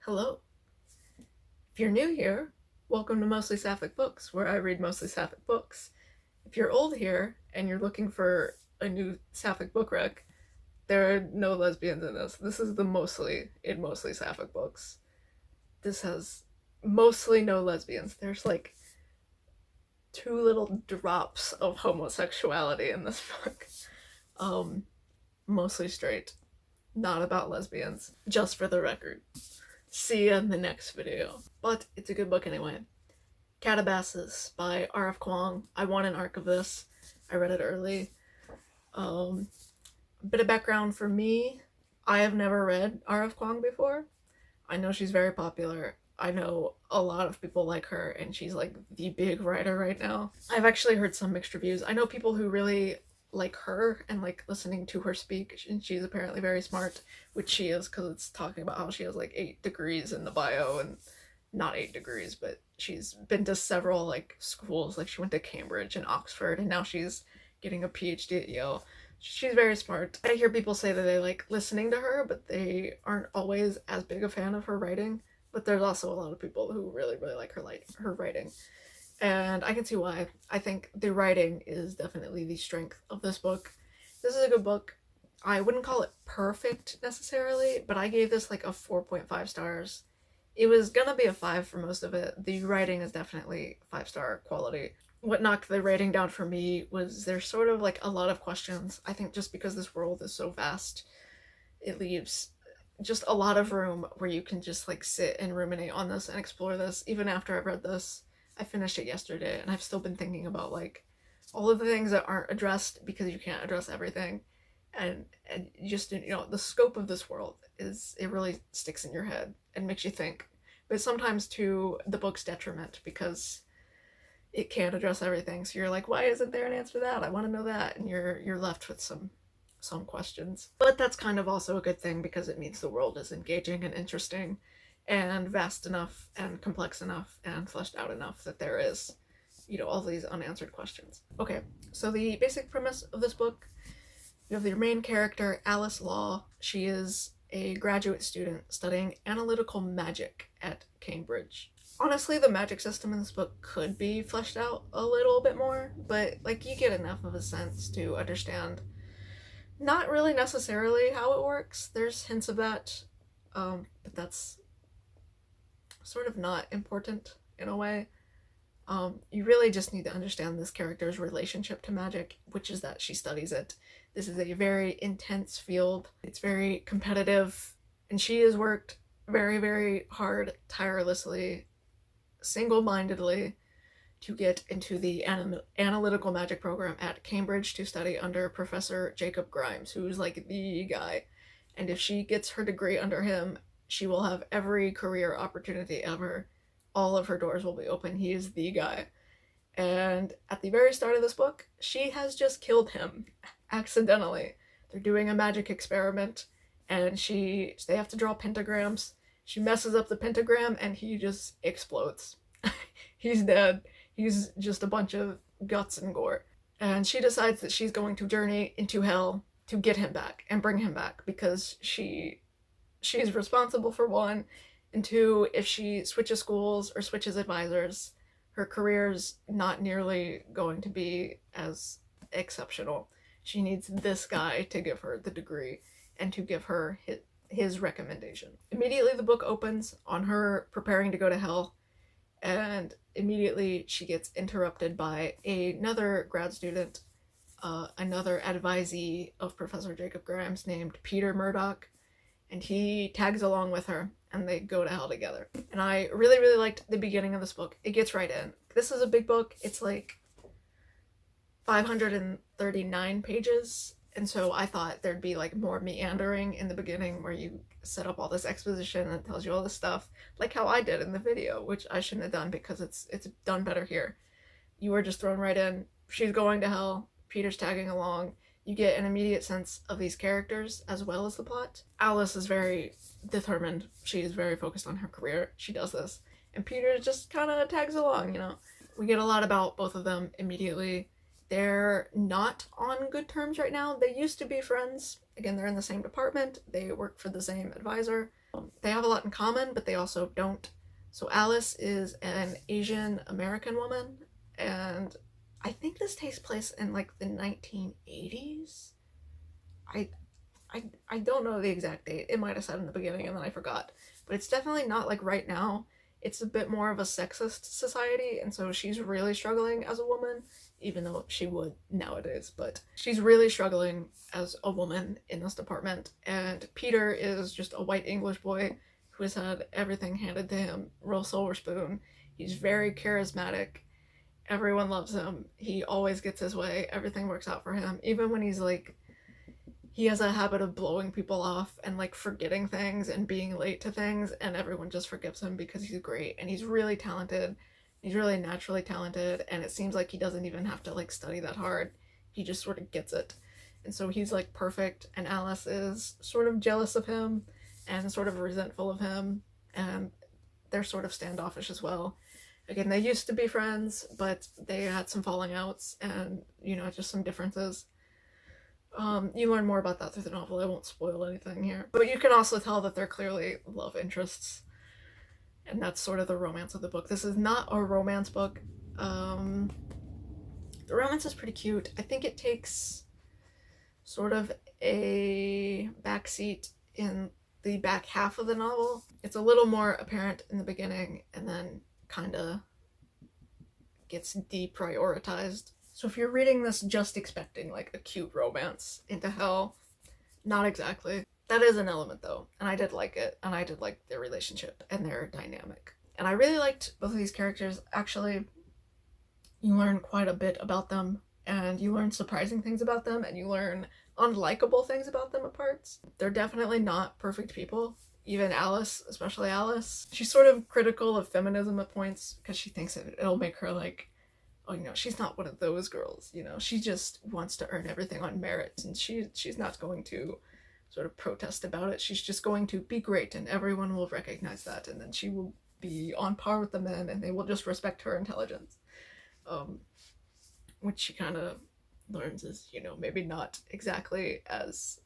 Hello. If you're new here, welcome to Mostly Sapphic Books, where I read mostly Sapphic books. If you're old here and you're looking for a new Sapphic book rec, there are no lesbians in this. This is the mostly Sapphic books. This has mostly no lesbians. There's like two little drops of homosexuality in this book. Mostly straight, not about lesbians, just for the record. See you in the next video. But it's a good book anyway. Katabasis by R.F. Kuang. I want an arc of this. I read it early. Bit of background for me. I have never read R.F. Kuang before. I know she's very popular. I know a lot of people like her, and she's like the big writer right now. I've actually heard some mixed reviews. I know people who really like her and like listening to her speak, and she's apparently very smart, which she is, because it's talking about how she has like 8 degrees in the bio, and not 8 degrees, but she's been to several like schools. Like she went to Cambridge and Oxford, and now she's getting a PhD at Yale. She's very smart. I hear people say that they like listening to her, but they aren't always as big a fan of her writing. But there's also a lot of people who really like her writing. And I can see why. I think the writing is definitely the strength of this book. This is a good book. I wouldn't call it perfect necessarily, but I gave this like a 4.5 stars. It was gonna be a 5 for most of it. The writing is definitely 5-star quality. What knocked the rating down for me was there's sort of like a lot of questions. I think just because this world is so vast, it leaves just a lot of room where you can just like sit and ruminate on this and explore this. Even after I've read this, I finished it yesterday, and I've still been thinking about like all of the things that aren't addressed, because you can't address everything. And just, you know, the scope of this world is, it really sticks in your head and makes you think, but sometimes to the book's detriment, because it can't address everything. So you're like, why isn't there an answer to that? I want to know that. And you're left with some questions. But that's kind of also a good thing, because it means the world is engaging and interesting and vast enough and complex enough and fleshed out enough that there is, you know, all these unanswered questions. Okay, so the basic premise of this book, you have your main character, Alice Law. She is a graduate student studying analytical magic at Cambridge. Honestly, the magic system in this book could be fleshed out a little bit more, but like you get enough of a sense to understand not really necessarily how it works. There's hints of that, but that's sort of not important in a way. You really just need to understand this character's relationship to magic, which is that she studies it. This is a very intense field. It's very competitive, and she has worked very, very hard, tirelessly, single-mindedly to get into the analytical magic program at Cambridge to study under Professor Jacob Grimes, who's like the guy. And if she gets her degree under him, she will have every career opportunity ever. All of her doors will be open. He is the guy. And at the very start of this book, she has just killed him accidentally. They're doing a magic experiment, and they have to draw pentagrams. She messes up the pentagram, and he just explodes. He's dead. He's just a bunch of guts and gore. And she decides that she's going to journey into hell to get him back and bring him back, because she's responsible for one, and two, if she switches schools or switches advisors, her career's not nearly going to be as exceptional. She needs this guy to give her the degree and to give her his recommendation. Immediately the book opens on her preparing to go to hell, and immediately she gets interrupted by another grad student, another advisee of Professor Jacob Grimes named Peter Murdoch, and he tags along with her, and they go to hell together. And I really, really liked the beginning of this book. It gets right in. This is a big book. It's like 539 pages, and so I thought there'd be like more meandering in the beginning, where you set up all this exposition and it tells you all this stuff, like how I did in the video, which I shouldn't have done, because it's done better here. You were just thrown right in. She's going to hell. Peter's tagging along. You get an immediate sense of these characters as well as the plot. Alice is very determined. She is very focused on her career. She does this. And Peter just kind of tags along, you know. We get a lot about both of them immediately. They're not on good terms right now. They used to be friends. Again, they're in the same department. They work for the same advisor. They have a lot in common, but they also don't. So Alice is an Asian American woman, and I think this takes place in like the 1980s. I I don't know the exact date. It might have said in the beginning and then I forgot. But it's definitely not like right now. It's a bit more of a sexist society, and so she's really struggling as a woman, even though she would nowadays, but she's really struggling as a woman in this department. And Peter is just a white English boy who has had everything handed to him, real silver spoon. He's very charismatic. Everyone loves him. He always gets his way. Everything works out for him. Even when he's like, he has a habit of blowing people off and like forgetting things and being late to things, and everyone just forgives him because he's great and he's really talented. He's really naturally talented, and it seems like he doesn't even have to like study that hard. He just sort of gets it. And so he's like perfect, and Alice is sort of jealous of him and sort of resentful of him, and they're sort of standoffish as well. Again, they used to be friends, but they had some falling outs and, you know, just some differences. You learn more about that through the novel. I won't spoil anything here. But you can also tell that they're clearly love interests. And that's sort of the romance of the book. This is not a romance book. The romance is pretty cute. I think it takes sort of a backseat in the back half of the novel. It's a little more apparent in the beginning and then kind of gets deprioritized. So if you're reading this just expecting like a cute romance into hell, not exactly. That is an element though, and I did like it, and I did like their relationship and their dynamic. And I really liked both of these characters. Actually, you learn quite a bit about them, and you learn surprising things about them, and you learn unlikable things about them at parts. They're definitely not perfect people. Even Alice, especially Alice, she's sort of critical of feminism at points because she thinks it'll make her like, oh, you know, she's not one of those girls, you know, she just wants to earn everything on merit, and she's not going to sort of protest about it. She's just going to be great, and everyone will recognize that, and then she will be on par with the men, and they will just respect her intelligence. Which she kind of learns is, you know, maybe not exactly as,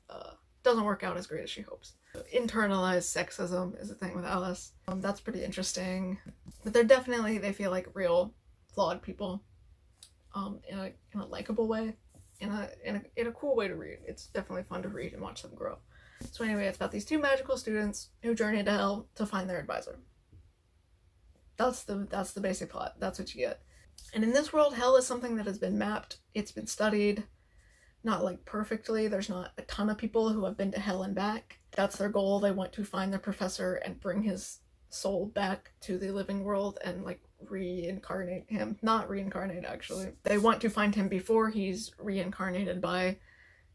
doesn't work out as great as she hopes. Internalized sexism is a thing with Alice. That's pretty interesting. But they're definitely, they feel like real flawed people, in a likable way, in a cool way to read. It's definitely fun to read and watch them grow. So anyway, it's about these two magical students who journey to hell to find their advisor. That's the basic plot. That's what you get. And in this world, hell is something that has been mapped. It's been studied, not like perfectly. There's not a ton of people who have been to hell and back. That's their goal. They want to find their professor and bring his soul back to the living world and like reincarnate him. Not reincarnate, actually. They want to find him before he's reincarnated by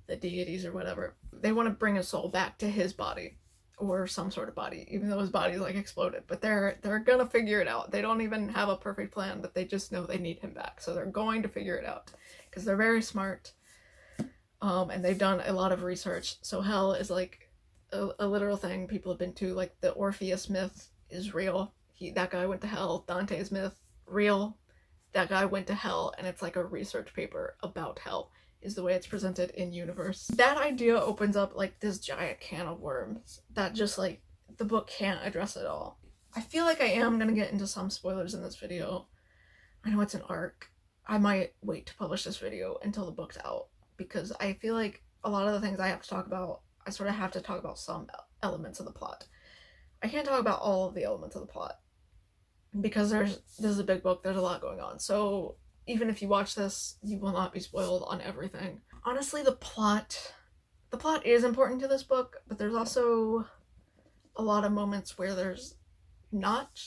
the deities or whatever. They want to bring his soul back to his body, or some sort of body, even though his body's like exploded. But they're gonna figure it out. They don't even have a perfect plan, but they just know they need him back. So they're going to figure it out because they're very smart. And they've done a lot of research. So hell is like a literal thing people have been to. Like the Orpheus myth is real. That guy went to hell. Dante's myth, real. That guy went to hell, and it's like a research paper about hell, is the way it's presented in universe. That idea opens up like this giant can of worms that just like the book can't address it all. I feel like I am gonna get into some spoilers in this video. I know it's an arc. I might wait to publish this video until the book's out, because I feel like a lot of the things I have to talk about, I sort of have to talk about some elements of the plot. I can't talk about all of the elements of the plot because this is a big book, there's a lot going on. So even if you watch this, you will not be spoiled on everything. Honestly, the plot is important to this book, but there's also a lot of moments where there's not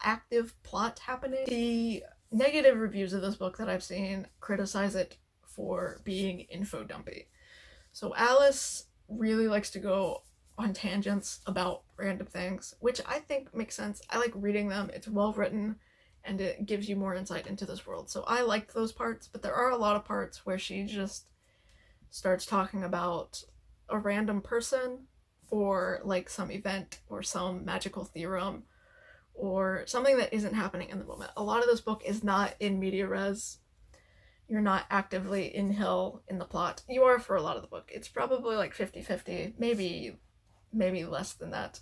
active plot happening. The negative reviews of this book that I've seen criticize it for being info dumpy. So Alice really likes to go on tangents about random things, which I think makes sense. I like reading them. It's well written, and it gives you more insight into this world. So I liked those parts, but there are a lot of parts where she just starts talking about a random person, or like some event, or some magical theorem, or something that isn't happening in the moment. A lot of this book is not in media res. You're not actively in hell in the plot. You are for a lot of the book. It's probably like 50-50, maybe less than that.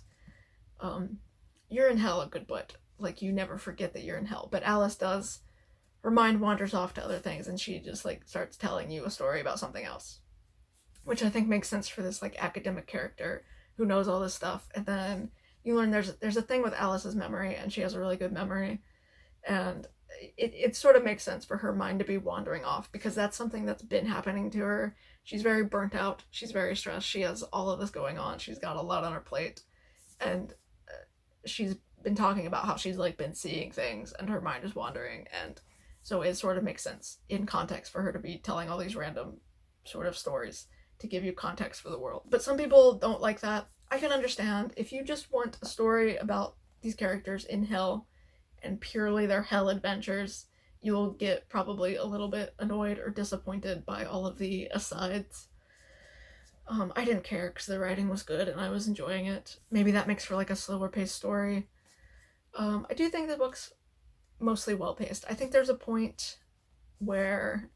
you're in hell a good bit. Like, you never forget that you're in hell. But Alice does. Her mind wanders off to other things, and she just, like, starts telling you a story about something else. Which I think makes sense for this, like, academic character who knows all this stuff. And then you learn there's a thing with Alice's memory, and she has a really good memory. And it sort of makes sense for her mind to be wandering off, because that's something that's been happening to her. She's very burnt out. She's very stressed. She has all of this going on. She's got a lot on her plate. And she's been talking about how she's, like, been seeing things and her mind is wandering. And so it sort of makes sense in context for her to be telling all these random sort of stories to give you context for the world. But some people don't like that. I can understand. If you just want a story about these characters in hell and purely their hell adventures, you'll get probably a little bit annoyed or disappointed by all of the asides. I didn't care because the writing was good and I was enjoying it. Maybe that makes for, like, a slower paced story. I do think the book's mostly well paced. I think there's a point where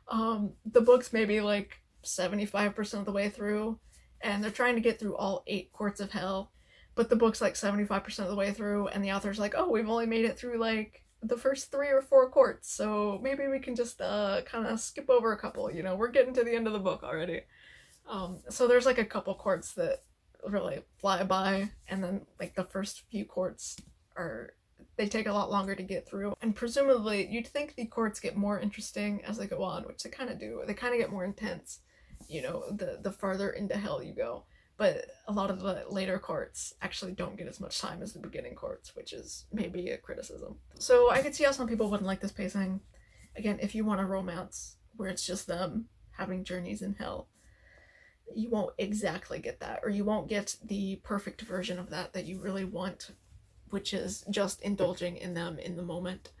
the book's maybe like 75% of the way through, and they're trying to get through all 8 courts of hell, but the book's like 75% of the way through, and the author's like, oh, we've only made it through, like, the first 3 or 4 courts, so maybe we can just kind of skip over a couple, you know, we're getting to the end of the book already. So there's, like, a couple courts that really fly by, and then, like, the first few courts they take a lot longer to get through. And presumably, you'd think the courts get more interesting as they go on, which they kind of do. They kind of get more intense, you know, the farther into hell you go. But a lot of the later courts actually don't get as much time as the beginning courts, which is maybe a criticism. So I could see how some people wouldn't like this pacing. Again, if you want a romance where it's just them having journeys in hell, you won't exactly get that, or you won't get the perfect version of that you really want, which is just indulging in them in the moment.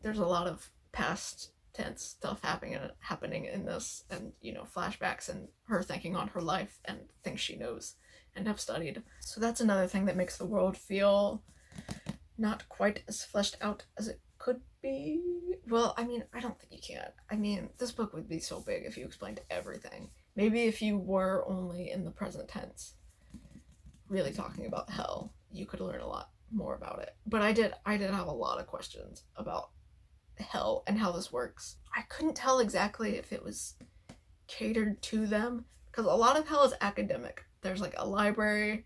There's a lot of past tense stuff happening in this, and, you know, flashbacks and her thinking on her life and things she knows and have studied. So that's another thing that makes the world feel not quite as fleshed out as it could be. Well, I mean, I don't think you can. I mean, this book would be so big if you explained everything. Maybe if you were only in the present tense, really talking about hell, you could learn a lot more about it. But I did have a lot of questions about hell and how this works. I couldn't tell exactly if it was catered to them, because a lot of hell is academic. There's, like, a library.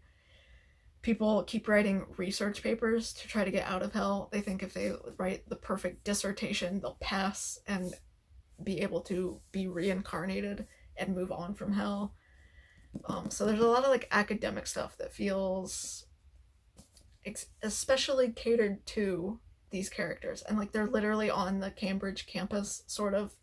People keep writing research papers to try to get out of hell. They think if they write the perfect dissertation, they'll pass and be able to be reincarnated and move on from hell. So there's a lot of, like, academic stuff that feels especially catered to these characters, and, like, they're literally on the Cambridge campus, sort of.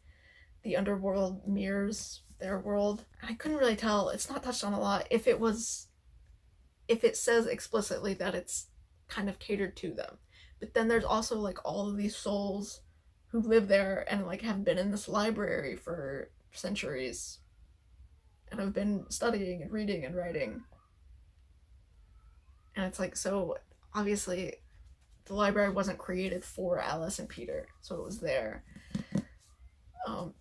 The underworld mirrors their world. And I couldn't really tell, it's not touched on a lot, if it says explicitly that it's kind of catered to them. But then there's also, like, all of these souls who live there and, like, have been in this library for centuries and have been studying and reading and writing. And it's like, so obviously the library wasn't created for Alice and Peter, so it was there.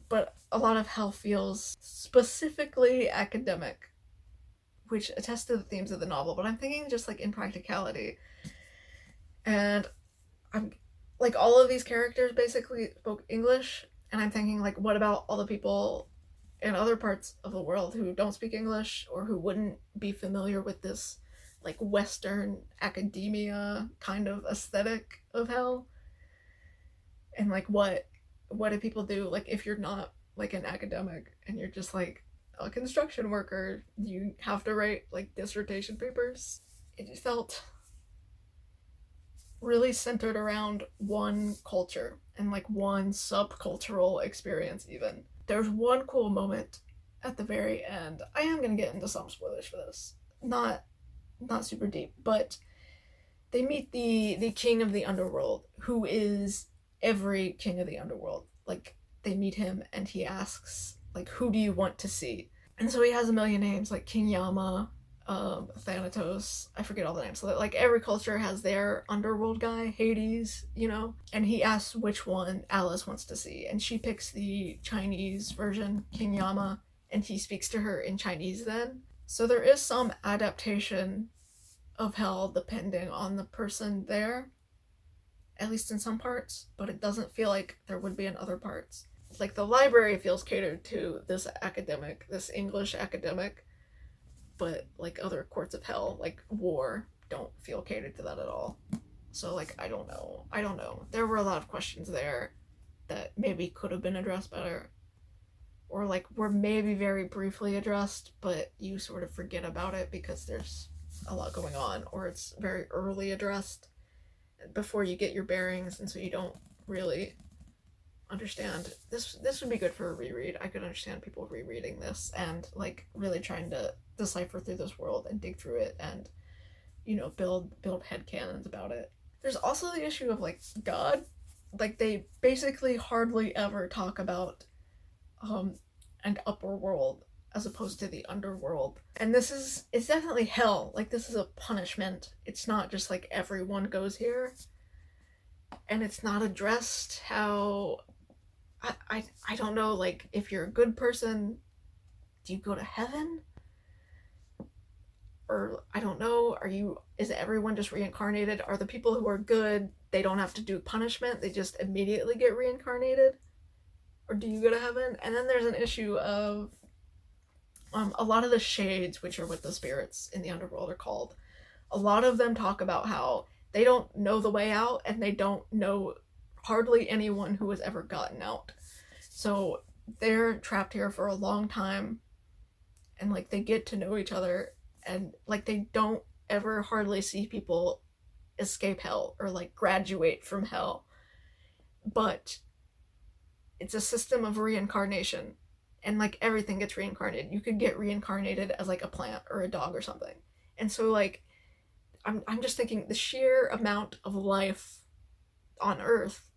But a lot of hell feels specifically academic, which attests to the themes of the novel, but I'm thinking just, like, in practicality. And I'm, like, all of these characters basically spoke English, and I'm thinking, like, what about all the people in other parts of the world who don't speak English, or who wouldn't be familiar with this, like, Western academia kind of aesthetic of hell? And, like, what do people do, like, if you're not, like, an academic and you're just, like, a construction worker? You have to write, like, dissertation papers. It felt really centered around one culture and, like, one subcultural experience even. There's one cool moment at the very end. I am gonna get into some spoilers for this. Not super deep, but they meet the king of the underworld, who is every king of the underworld. Like, they meet him and he asks, like, who do you want to see? And so he has a million names, like King Yama, Thanatos, I forget all the names. So that, like, every culture has their underworld guy, Hades, you know? And he asks which one Alice wants to see, and she picks the Chinese version, King Yama, and he speaks to her in Chinese then. So there is some adaptation of hell depending on the person there, at least in some parts, but it doesn't feel like there would be in other parts. Like the library feels catered to this academic, this English academic, but like other courts of hell, like war, don't feel catered to that at all. So like I don't know. There were a lot of questions there that maybe could have been addressed better, or like were maybe very briefly addressed, but you sort of forget about it because there's a lot going on, or it's very early addressed before you get your bearings, and so you don't really understand. This would be good for a reread. I could understand people rereading this and like really trying to decipher through this world and dig through it and, you know, build headcanons about it. There's also the issue of like God. Like they basically hardly ever talk about an upper world as opposed to the underworld. And it's definitely hell. Like this is a punishment. It's not just like everyone goes here. And it's not addressed how I don't know, like if you're a good person, do you go to heaven? Or I don't know, is everyone just reincarnated? Are the people who are good, they don't have to do punishment, they just immediately get reincarnated? Or do you go to heaven? And then there's an issue of a lot of the shades, which are what the spirits in the underworld are called, a lot of them talk about how they don't know the way out and they don't know hardly anyone who has ever gotten out. So they're trapped here for a long time and like they get to know each other and like they don't ever hardly see people escape hell or like graduate from hell. But it's a system of reincarnation and like everything gets reincarnated. You could get reincarnated as like a plant or a dog or something. And so like I'm just thinking the sheer amount of life on Earth,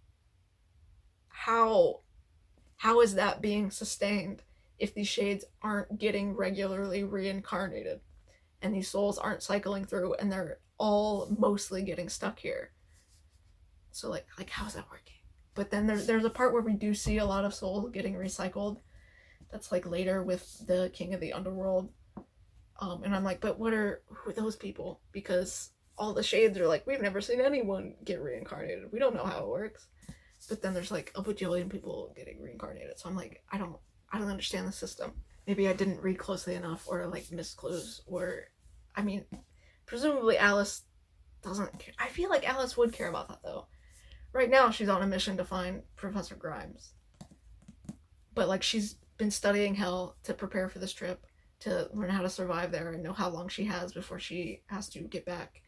how is that being sustained if these shades aren't getting regularly reincarnated and these souls aren't cycling through and they're all mostly getting stuck here? So like how's that working? But then there's a part where we do see a lot of souls getting recycled. That's like later with the king of the underworld. And I'm like, but who are those people? Because all the shades are like, we've never seen anyone get reincarnated. We don't know how it works. But then there's like a bajillion people getting reincarnated. So I'm like, I don't understand the system. Maybe I didn't read closely enough or like missed clues. Or, I mean, presumably Alice doesn't care. I feel like Alice would care about that though. Right now she's on a mission to find Professor Grimes. But like she's been studying hell to prepare for this trip, to learn how to survive there and know how long she has before she has to get back,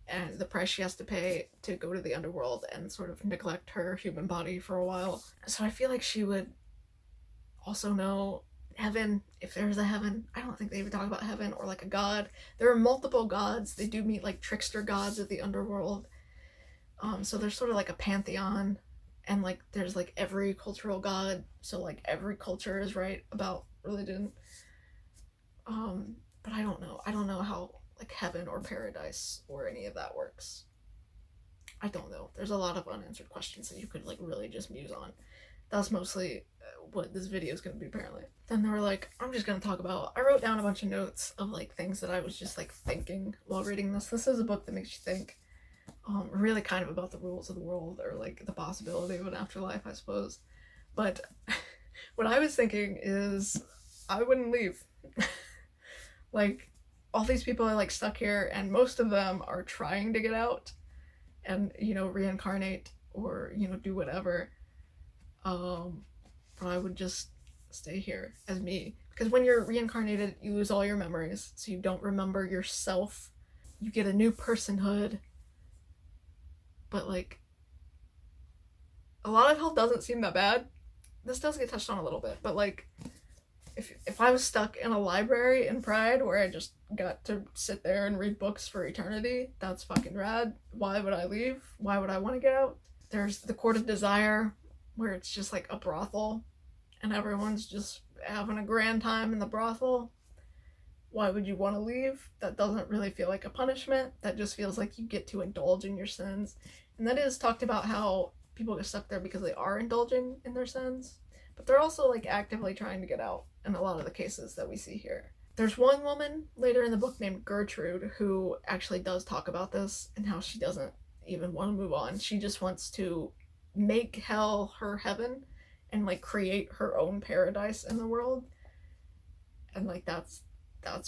and the price she has to pay to go to the underworld and sort of neglect her human body for a while. So I feel like she would also know heaven, if there's a heaven. I don't think they would talk about heaven or like a god. There are multiple gods. They do meet like trickster gods of the underworld. So there's sort of like a pantheon, and like there's like every cultural god. So like every culture is right about religion. But I don't know how like heaven or paradise or any of that works. I don't know. There's a lot of unanswered questions that you could like really just muse on. That's mostly what this video is going to be apparently. Then they were like, I'm just going to talk about, I wrote down a bunch of notes of like things that I was just like thinking while reading this. This is a book that makes you think, really kind of about the rules of the world or like the possibility of an afterlife, I suppose. But what I was thinking is I wouldn't leave. Like all these people are like stuck here and most of them are trying to get out and, you know, reincarnate or, you know, do whatever. But I would just stay here as me, because when you're reincarnated you lose all your memories, so you don't remember yourself. You get a new personhood, but like a lot of hell doesn't seem that bad. This does get touched on a little bit, but like if I was stuck in a library in Pride where I just got to sit there and read books for eternity, that's fucking rad. Why would I leave? Why would I want to get out? There's the Court of Desire, where it's just like a brothel and everyone's just having a grand time in the brothel. Why would you want to leave? That doesn't really feel like a punishment. That just feels like you get to indulge in your sins. And that is talked about how people get stuck there because they are indulging in their sins, but they're also like actively trying to get out in a lot of the cases that we see here. There's one woman later in the book named Gertrude who actually does talk about this and how she doesn't even want to move on. She just wants to make hell her heaven and like create her own paradise in the world. And like that's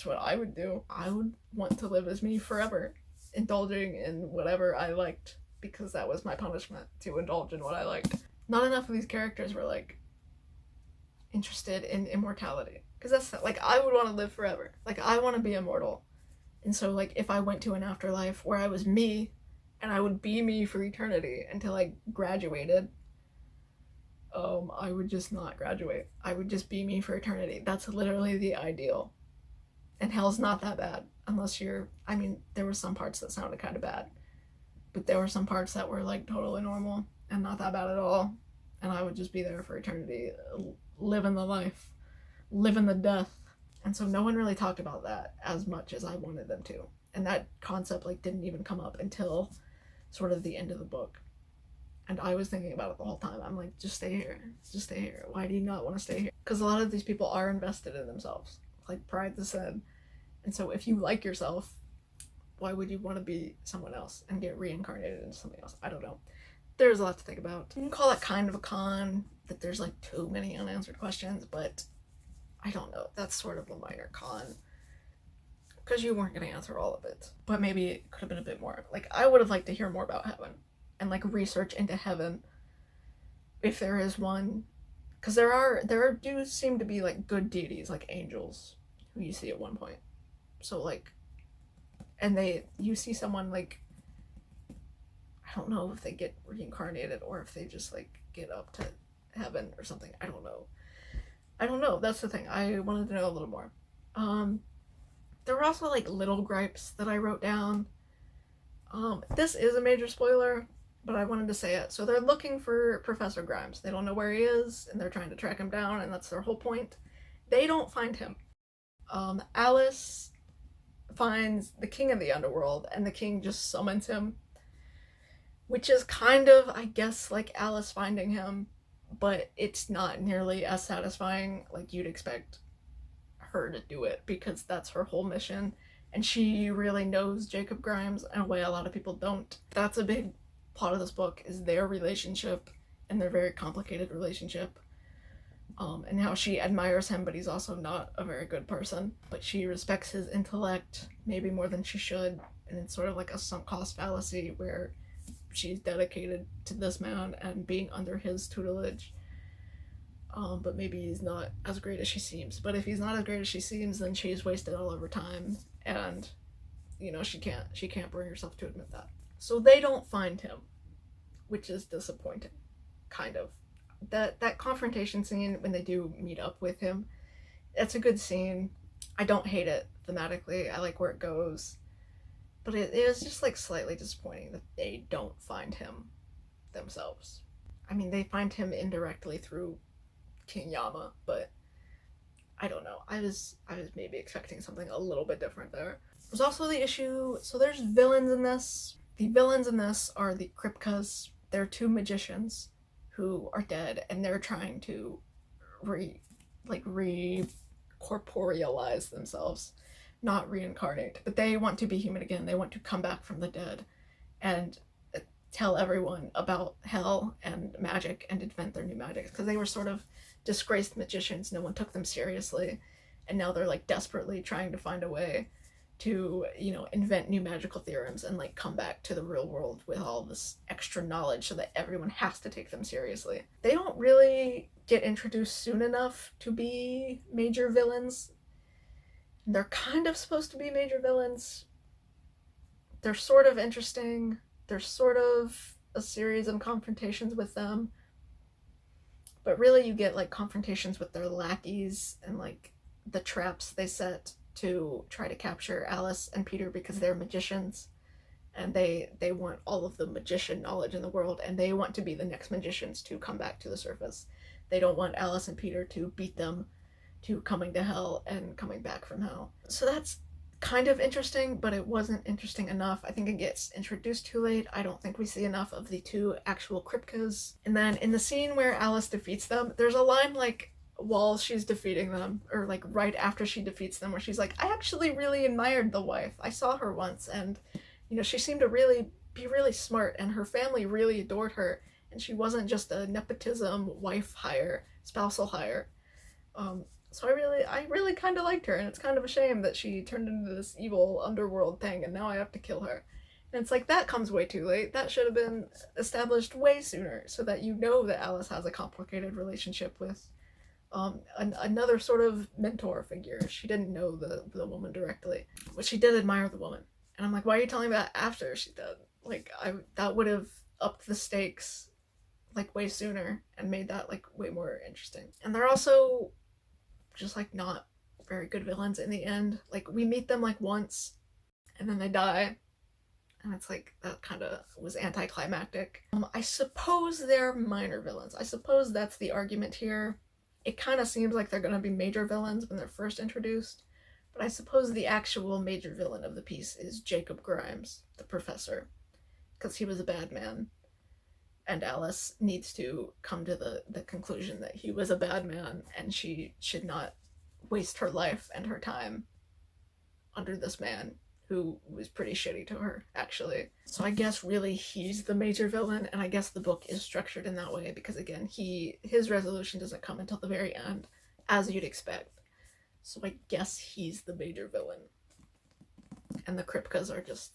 what I would do. I would want to live as me forever, indulging in whatever I liked, because that was my punishment, to indulge in what I liked. Not enough of these characters were like interested in immortality, because that's like, I would want to live forever. Like, I want to be immortal. And so like if I went to an afterlife where I was me and I would be me for eternity until I graduated, I would just not graduate. I would just be me for eternity. That's literally the ideal. And hell's not that bad unless you're, I mean, there were some parts that sounded kind of bad, but there were some parts that were like totally normal and not that bad at all. And I would just be there for eternity, living the life, living the death. And so no one really talked about that as much as I wanted them to. And that concept like didn't even come up until sort of the end of the book. And I was thinking about it the whole time. I'm like, just stay here. Just stay here. Why do you not want to stay here? Because a lot of these people are invested in themselves. Like Pride said. And so if you like yourself, why would you want to be someone else and get reincarnated into something else? I don't know. There's a lot to think about. You can call it kind of a con, that there's like too many unanswered questions, but I don't know. That's sort of a minor con, because you weren't going to answer all of it. But maybe it could have been a bit more. Like, I would have liked to hear more about heaven and like research into heaven, if there is one. Because there do seem to be like good deities, like angels, who you see at one point. So like, and you see someone like, I don't know if they get reincarnated or if they just like get up to heaven or something. I don't know. That's the thing. I wanted to know a little more. There were also like little gripes that I wrote down. This is a major spoiler, but I wanted to say it. So they're looking for Professor Grimes. They don't know where he is, and they're trying to track him down, and that's their whole point. They don't find him. Alice finds the king of the underworld, and the king just summons him, which is kind of, I guess, like Alice finding him, but it's not nearly as satisfying like you'd expect her to do it, because that's her whole mission, and she really knows Jacob Grimes in a way a lot of people don't. That's a big plot of this book, is their relationship, and their very complicated relationship, and how she admires him, but he's also not a very good person, but she respects his intellect maybe more than she should, and it's sort of like a sunk cost fallacy where she's dedicated to this man and being under his tutelage, but maybe he's not as great as she seems. But if he's not as great as she seems, then she's wasted all of her time, and you know, she can't bring herself to admit that. So they don't find him, which is disappointing, kind of. That confrontation scene when they do meet up with him, that's a good scene. I don't hate it thematically. I like where it goes. But it is just like slightly disappointing that they don't find him themselves. I mean, they find him indirectly through King Yama, but I don't know. I was maybe expecting something a little bit different there. There's also the issue, so there's villains in this. The villains in this are the Kripkas. They're two magicians who are dead, and they're trying to re-corporealize themselves, not reincarnate, but they want to be human again. They want to come back from the dead and tell everyone about hell and magic and invent their new magic, because they were sort of disgraced magicians. No one took them seriously, and now they're like desperately trying to find a way to, you know, invent new magical theorems and like come back to the real world with all this extra knowledge so that everyone has to take them seriously. They don't really get introduced soon enough to be major villains. They're kind of supposed to be major villains. They're sort of interesting. There's sort of a series of confrontations with them, but really you get like confrontations with their lackeys and like the traps they set to try to capture Alice and Peter, because they're magicians and they want all of the magician knowledge in the world, and they want to be the next magicians to come back to the surface. They don't want Alice and Peter to beat them to coming to hell and coming back from hell. So that's kind of interesting, but it wasn't interesting enough. I think it gets introduced too late. I don't think we see enough of the two actual Kripkas. And then in the scene where Alice defeats them, there's a line like, while she's defeating them, or like right after she defeats them, where she's like, I actually really admired the wife. I saw her once, and you know, she seemed to really be really smart, and her family really adored her, and she wasn't just a nepotism wife hire, spousal hire. So I really kind of liked her, and it's kind of a shame that she turned into this evil underworld thing, and now I have to kill her. And it's like, that comes way too late. That should have been established way sooner, so that you know that Alice has a complicated relationship with another sort of mentor figure. She didn't know the woman directly, but she did admire the woman. And I'm like, why are you telling me that after she did? Like, that would have upped the stakes like way sooner and made that like way more interesting. And they're also just like not very good villains in the end. Like, we meet them like once and then they die, and it's like, that kind of was anticlimactic. I suppose they're minor villains. I suppose that's the argument here. It kind of seems like they're going to be major villains when they're first introduced, but I suppose the actual major villain of the piece is Jacob Grimes, the professor, because he was a bad man, and Alice needs to come to the conclusion that he was a bad man, and she should not waste her life and her time under this man who was pretty shitty to her, actually. So I guess really he's the major villain, and I guess the book is structured in that way because, again, his resolution doesn't come until the very end, as you'd expect. So I guess he's the major villain. And the Kripkas are just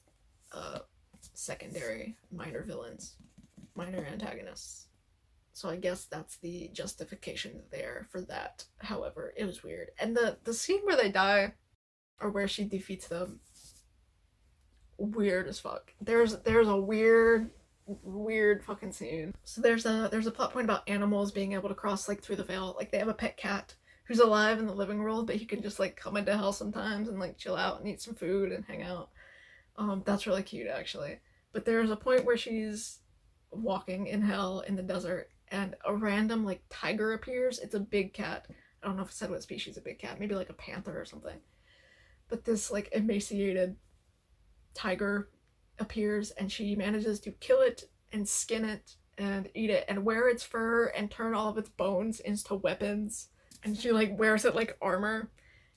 secondary minor villains, minor antagonists. So I guess that's the justification there for that. However, it was weird. And the scene where they die, or where she defeats them, weird as fuck. There's a weird fucking scene. So there's a plot point about animals being able to cross like through the veil. Like, they have a pet cat who's alive in the living world, but he can just like come into hell sometimes and like chill out and eat some food and hang out. That's really cute, actually. But there's a point where she's walking in hell in the desert, and a random like tiger appears. It's a big cat. I don't know if it said what species of big cat, maybe like a panther or something. But this like emaciated tiger appears, and she manages to kill it and skin it and eat it and wear its fur and turn all of its bones into weapons, and she like wears it like armor,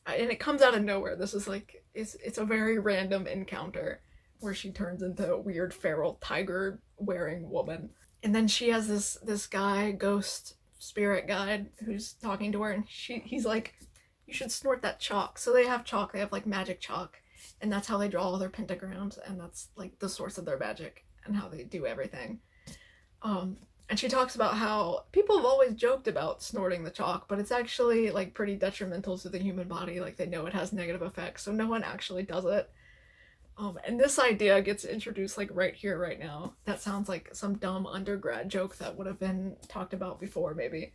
and it comes out of nowhere. This is like, it's a very random encounter where she turns into a weird feral tiger wearing woman. And then she has this guy, ghost spirit guide, who's talking to her, and he's like, you should snort that chalk. So they have chalk, they have like magic chalk, and that's how they draw all their pentagrams, and that's like the source of their magic and how they do everything. And she talks about how people have always joked about snorting the chalk, but it's actually like pretty detrimental to the human body. Like, they know it has negative effects, so no one actually does it. And this idea gets introduced like right here, right now. That sounds like some dumb undergrad joke that would have been talked about before, maybe.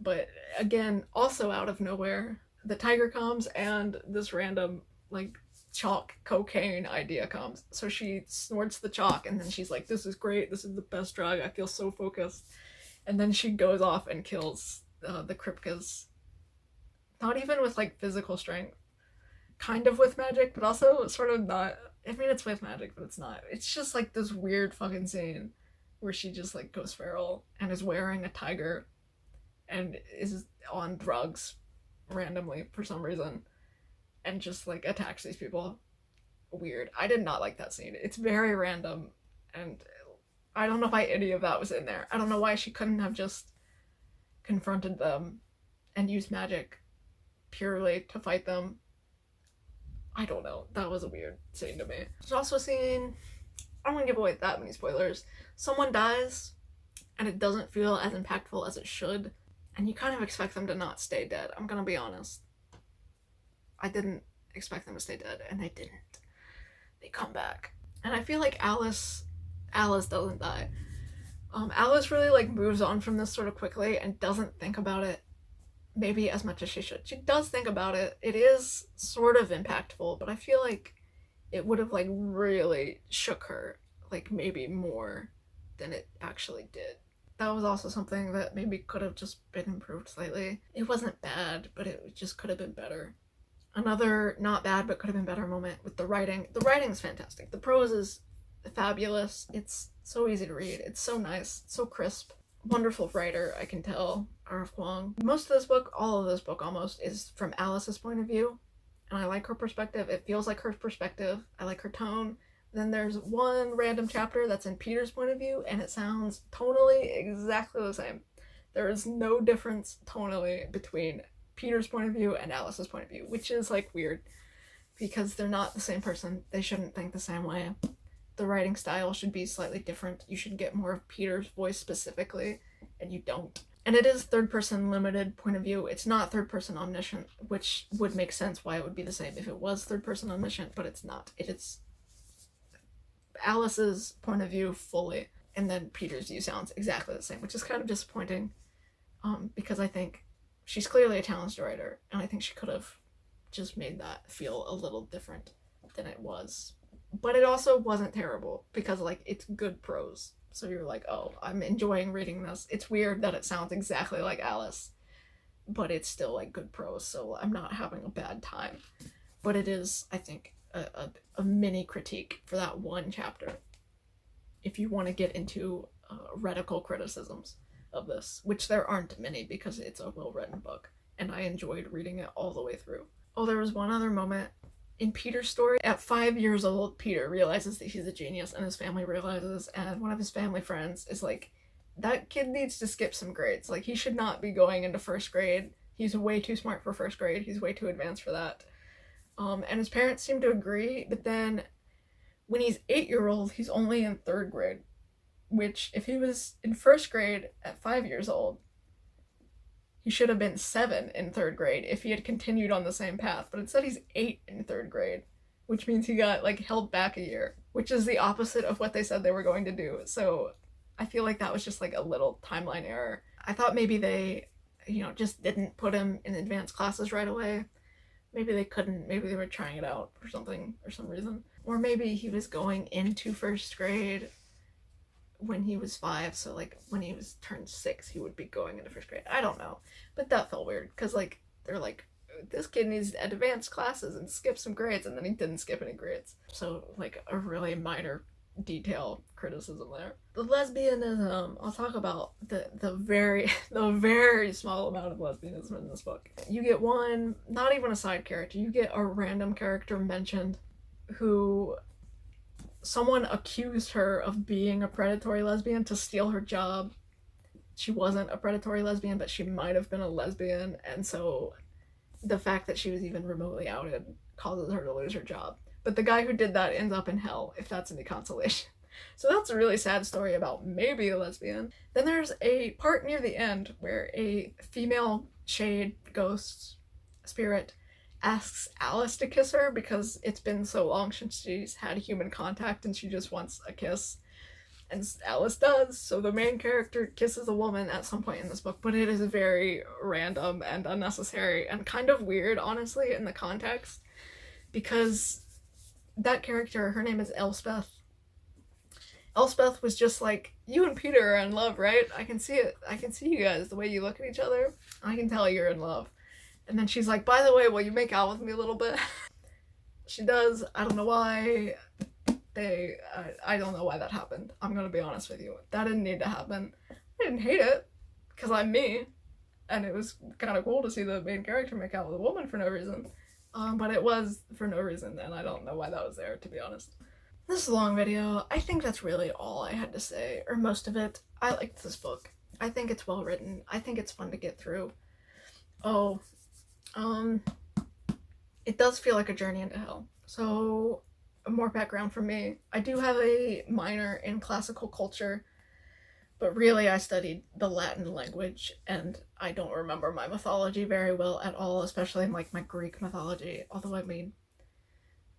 But again, also out of nowhere, the tiger comes, and this random like chalk cocaine idea comes. So she snorts the chalk, and then she's like, this is great, this is the best drug, I feel so focused. And then she goes off and kills the Kripkas. Not even with like physical strength. Kind of with magic, but also sort of not. I mean, it's with magic, but it's not. It's just like this weird fucking scene where she just like goes feral and is wearing a tiger and is on drugs randomly for some reason and just like attacks these people. Weird. I did not like that scene. It's very random, and I don't know why any of that was in there. I don't know why she couldn't have just confronted them and used magic purely to fight them. I don't know. That was a weird scene to me. There's also a scene, I don't want to give away that many spoilers. Someone dies, and it doesn't feel as impactful as it should, and you kind of expect them to not stay dead. I'm gonna be honest. I didn't expect them to stay dead, and they didn't. They come back. And I feel like Alice doesn't die. Alice really like moves on from this sort of quickly and doesn't think about it maybe as much as she should. She does think about it. It is sort of impactful, but I feel like it would have like really shook her, like maybe more than it actually did. That was also something that maybe could have just been improved slightly. It wasn't bad, but it just could have been better. Another not bad but could have been better moment with the writing. The writing's fantastic. The prose is fabulous. It's so easy to read. It's so nice, so crisp. Wonderful writer, I can tell. R of Kuang. Most of this book, all of this book almost, is from Alice's point of view, and I like her perspective. It feels like her perspective. I like her tone. Then there's one random chapter that's in Peter's point of view, and it sounds tonally exactly the same. There is no difference tonally between Peter's point of view and Alice's point of view, which is like weird because they're not the same person. They shouldn't think the same way. The writing style should be slightly different. You should get more of Peter's voice specifically, and you don't. And it is third person limited point of view. It's not third person omniscient, which would make sense why it would be the same if it was third person omniscient, but it's not. It is Alice's point of view fully, and then Peter's view sounds exactly the same, which is kind of disappointing, because I think she's clearly a talented writer, and I think she could have just made that feel a little different than it was. But it also wasn't terrible, because like it's good prose. So you're like, oh, I'm enjoying reading this. It's weird that it sounds exactly like Alice, but it's still like good prose, so I'm not having a bad time. But it is, I think, a mini critique for that one chapter, if you want to get into radical criticisms of this, which there aren't many because it's a well-written book, and I enjoyed reading it all the way through. Oh, there was one other moment in Peter's story. At 5 years old, Peter realizes that he's a genius, and his family realizes, and one of his family friends is like, that kid needs to skip some grades. Like, he should not be going into first grade. He's way too smart for first grade. He's way too advanced for that. And his parents seem to agree, but then when he's 8-year-old, he's only in third grade, which if he was in first grade at 5 years old, he should have been 7 in third grade if he had continued on the same path, but instead he's 8 in third grade, which means he got like held back a year, which is the opposite of what they said they were going to do. So I feel like that was just like a little timeline error. I thought maybe they, just didn't put him in advanced classes right away. Maybe they couldn't, maybe they were trying it out for something, or some reason. Or maybe he was going into first grade when he was 5, so like when he was turned 6, he would be going into first grade. I don't know, but that felt weird, because like they're like, this kid needs advanced classes and skip some grades, and then he didn't skip any grades. So like a really minor detail criticism there. The lesbianism, I'll talk about the very small amount of lesbianism in this book. You get one, not even a side character, you get a random character mentioned who someone accused her of being a predatory lesbian to steal her job. She wasn't a predatory lesbian, but she might have been a lesbian, and so the fact that she was even remotely outed causes her to lose her job. But the guy who did that ends up in hell, if that's any consolation. So that's a really sad story about maybe a lesbian. Then there's a part near the end where a female shade ghost spirit asks Alice to kiss her because it's been so long since she's had human contact and she just wants a kiss. And Alice does, so the main character kisses a woman at some point in this book, but it is very random and unnecessary and kind of weird, honestly, in the context, because that character, her name is Elspeth. Elspeth was just like, you and Peter are in love, right? I can see it. I can see you guys, the way you look at each other. I can tell you're in love. And then she's like, by the way, will you make out with me a little bit? She does. I don't know why. I don't know why that happened. I'm gonna be honest with you. That didn't need to happen. I didn't hate it, because I'm me. And it was kind of cool to see the main character make out with a woman for no reason. But it was for no reason, and I don't know why that was there, to be honest. This is a long video. I think that's really all I had to say, or most of it. I liked this book. I think it's well written. I think it's fun to get through. Oh, it does feel like a journey into hell. So, more background from me. I do have a minor in classical culture, but really I studied the Latin language, and I don't remember my mythology very well at all, especially in like my Greek mythology. Although, I mean,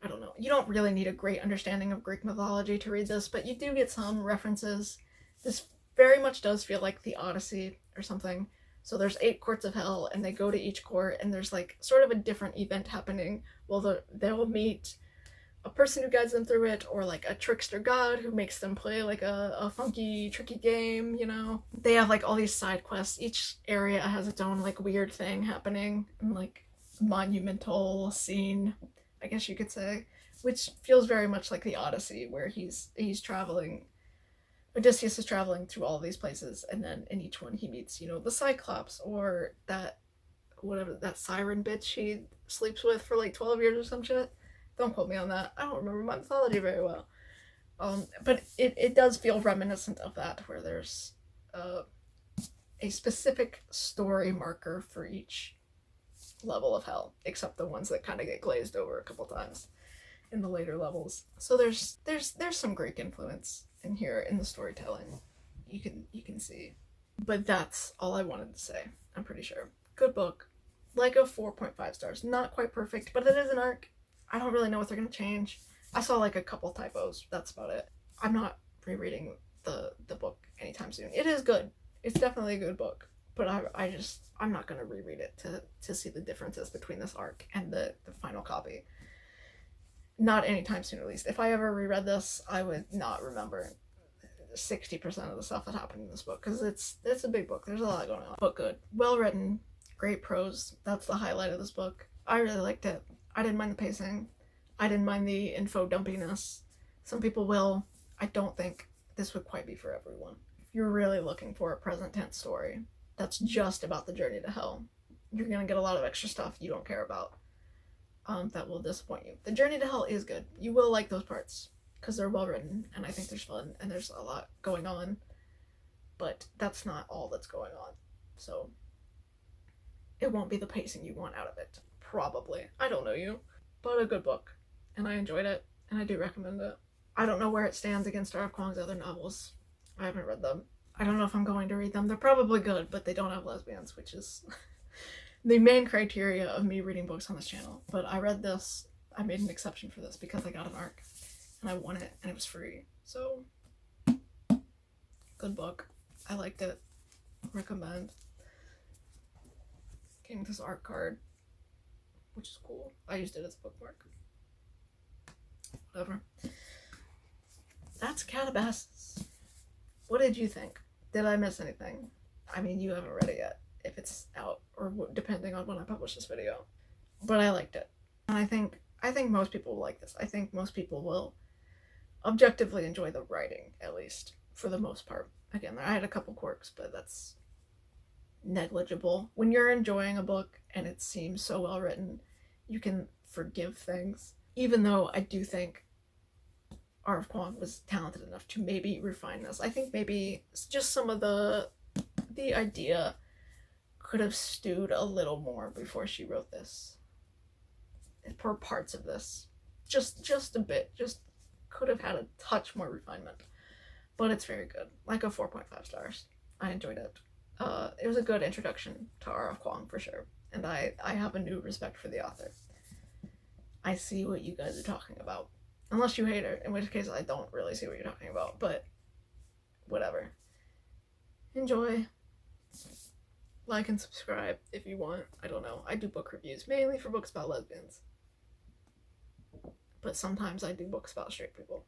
I don't know. You don't really need a great understanding of Greek mythology to read this, but you do get some references. This very much does feel like the Odyssey or something. So there's 8 courts of hell, and they go to each court, and there's like sort of a different event happening. Well, they'll meet a person who guides them through it, or like a trickster god who makes them play like a funky, tricky game, you know? They have like all these side quests. Each area has its own like weird thing happening, and like monumental scene, I guess you could say, which feels very much like the Odyssey, where he's traveling Odysseus is traveling through all these places, and then in each one he meets, the Cyclops, or that, whatever, that siren bitch he sleeps with for like 12 years or some shit. Don't quote me on that. I don't remember my mythology very well. But it does feel reminiscent of that, where there's a specific story marker for each level of hell, except the ones that kind of get glazed over a couple times in the later levels. So there's some Greek influence in here in the storytelling. You can see. But that's all I wanted to say, I'm pretty sure. Good book. Like a 4.5 stars. Not quite perfect, but it is an arc. I don't really know what they're gonna change. I saw like a couple typos. That's about it. I'm not rereading the book anytime soon. It is good. It's definitely a good book. But I'm not gonna reread it to see the differences between this arc and the final copy. Not anytime soon, at least. If I ever reread this, I would not remember 60% of the stuff that happened in this book, because it's a big book. There's a lot going on. But good. Well written. Great prose. That's the highlight of this book. I really liked it. I didn't mind the pacing. I didn't mind the info dumpiness. Some people will. I don't think this would quite be for everyone. If you're really looking for a present tense story that's just about the journey to hell, you're gonna get a lot of extra stuff you don't care about. That will disappoint you. The journey to hell is good. You will like those parts because they're well written, and I think there's fun, and there's a lot going on. But that's not all that's going on. So it won't be the pacing you want out of it. Probably. I don't know you. But a good book. And I enjoyed it, and I do recommend it. I don't know where it stands against R.F. Kuang's other novels. I haven't read them. I don't know if I'm going to read them. They're probably good, but they don't have lesbians, which is the main criteria of me reading books on this channel. But I read this. I made an exception for this because I got an arc, and I won it, and it was free. So, good book. I liked it. Recommend. Came with this art card, which is cool. I used it as a bookmark. Whatever. That's Katabasis. What did you think? Did I miss anything? I mean, you haven't read it yet, if it's out, or depending on when I publish this video. But I liked it. And I think most people will like this. I think most people will objectively enjoy the writing, at least, for the most part. Again, I had a couple quirks, but that's negligible. When you're enjoying a book and it seems so well written, you can forgive things. Even though I do think R.F. Kuang was talented enough to maybe refine this. I think maybe just some of the idea could have stewed a little more before she wrote this. For parts of this. Just a bit. Just could have had a touch more refinement. But it's very good. Like a 4.5 stars. I enjoyed it. It was a good introduction to R.F. Kuang for sure. And I have a new respect for the author. I see what you guys are talking about. Unless you hate her, in which case I don't really see what you're talking about, but whatever. Enjoy. Like and subscribe if you want. I don't know. I do book reviews, mainly for books about lesbians. But sometimes I do books about straight people.